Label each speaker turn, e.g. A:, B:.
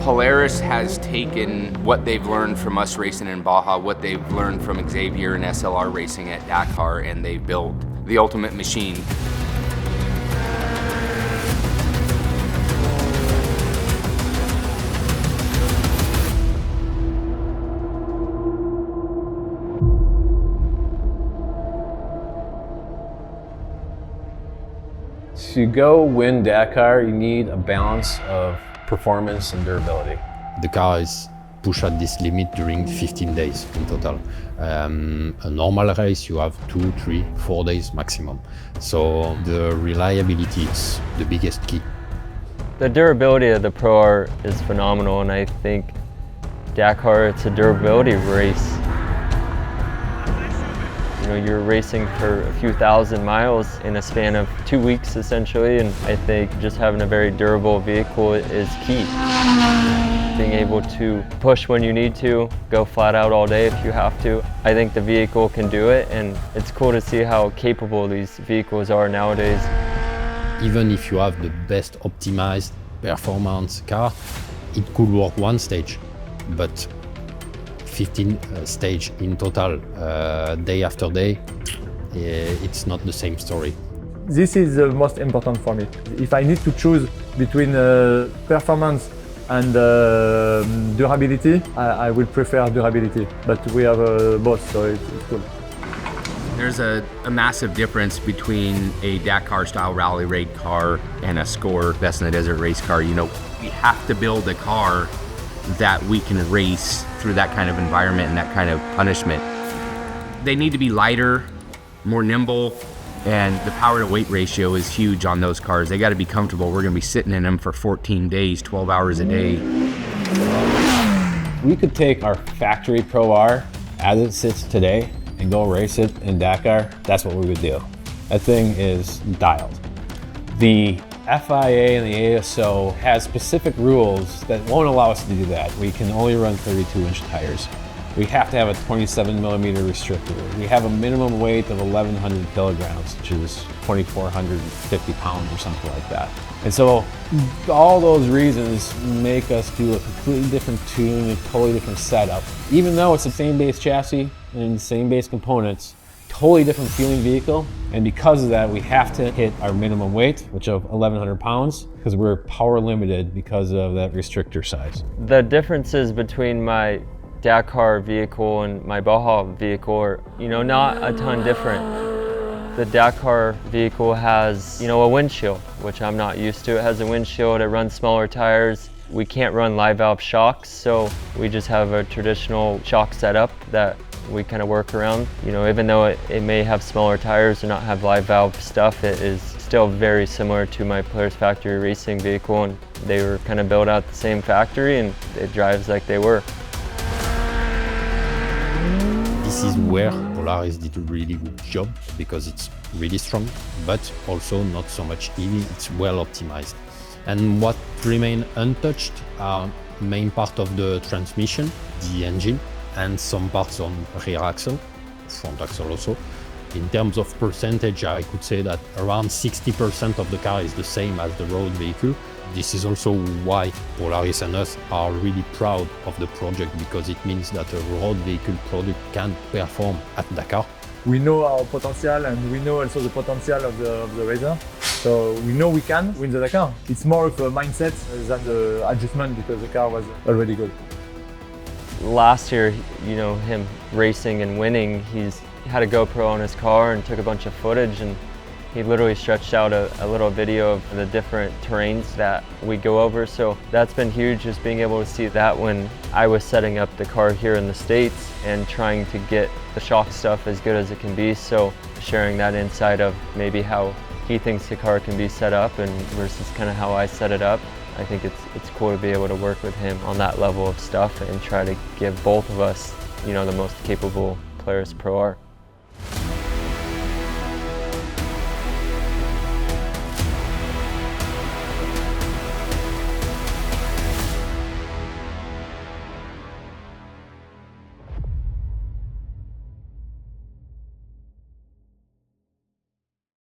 A: Polaris has taken what they've learned from us racing in Baja, what they've learned from Xavier and SLR racing at Dakar, and they've built the ultimate machine.
B: To go win Dakar, you need a balance of performance and durability.
C: The car is pushed at this limit during 15 days in total. A normal race, you have 2, 3, 4 days maximum. So the reliability is the biggest key.
D: The durability of the Pro R is phenomenal, and I think Dakar, it's a durability race. You know, you're racing for a few thousand miles in a span of 2 weeks essentially, and I think just having a very durable vehicle is key. Being able to push when you need to, go flat out all day if you have to. I think the vehicle can do it, and it's cool to see how capable these vehicles are nowadays.
C: Even if you have the best optimized performance car, it could work one stage, but 15 stage in total, day after day, it's not the same story.
E: This is the most important for me. If I need to choose between performance and durability, I will prefer durability, but we have both, so it's cool.
A: There's a massive difference between a Dakar style rally raid car and a Score Best in the Desert race car. You know, we have to build a car that we can race through that kind of environment and that kind of punishment. They need to be lighter, more nimble, and the power to weight ratio is huge on those cars. They got to be comfortable. We're going to be sitting in them for 14 days, 12 hours a day.
B: We could take our factory Pro R as it sits today and go race it in Dakar. That's what we would do. That thing is dialed. The FIA and the ASO has specific rules that won't allow us to do that. We can only run 32-inch tires. We have to have a 27mm restrictor. We have a minimum weight of 1,100 kilograms, which is 2,450 pounds or something like that. And so all those reasons make us do a completely different tune, a totally different setup. Even though it's the same base chassis and the same base components, totally different feeling vehicle, and because of that we have to hit our minimum weight, which of 1,100 pounds, because we're power limited because of that restrictor size.
D: The differences between my Dakar vehicle and my Baja vehicle are, not a ton different. The Dakar vehicle has, a windshield, which I'm not used to. It has a windshield, it runs smaller tires. We can't run live valve shocks, so we just have a traditional shock setup that we kind of work around. Even though it may have smaller tires or not have live valve stuff, it is still very similar to my Polaris factory racing vehicle, and they were kind of built out the same factory and it drives like they were.
C: This is where Polaris did a really good job because it's really strong, but also not so much heavy, it's well optimized. And what remain untouched are main part of the transmission, the engine, and some parts on rear axle, front axle also. In terms of percentage, I could say that around 60% of the car is the same as the road vehicle. This is also why Polaris and us are really proud of the project, because it means that a road vehicle product can perform at Dakar.
E: We know our potential, and we know also the potential of the RZR. So we know we can win the Dakar. It's more of a mindset than the adjustment, because the car was already good.
D: Last year, him racing and winning, he's had a GoPro on his car and took a bunch of footage, and he literally stretched out a little video of the different terrains that we go over. So that's been huge, just being able to see that when I was setting up the car here in the States and trying to get the shock stuff as good as it can be. So sharing that insight of maybe how he thinks the car can be set up and versus kind of how I set it up. I think it's cool to be able to work with him on that level of stuff and try to give both of us, the most capable Polaris Pro R.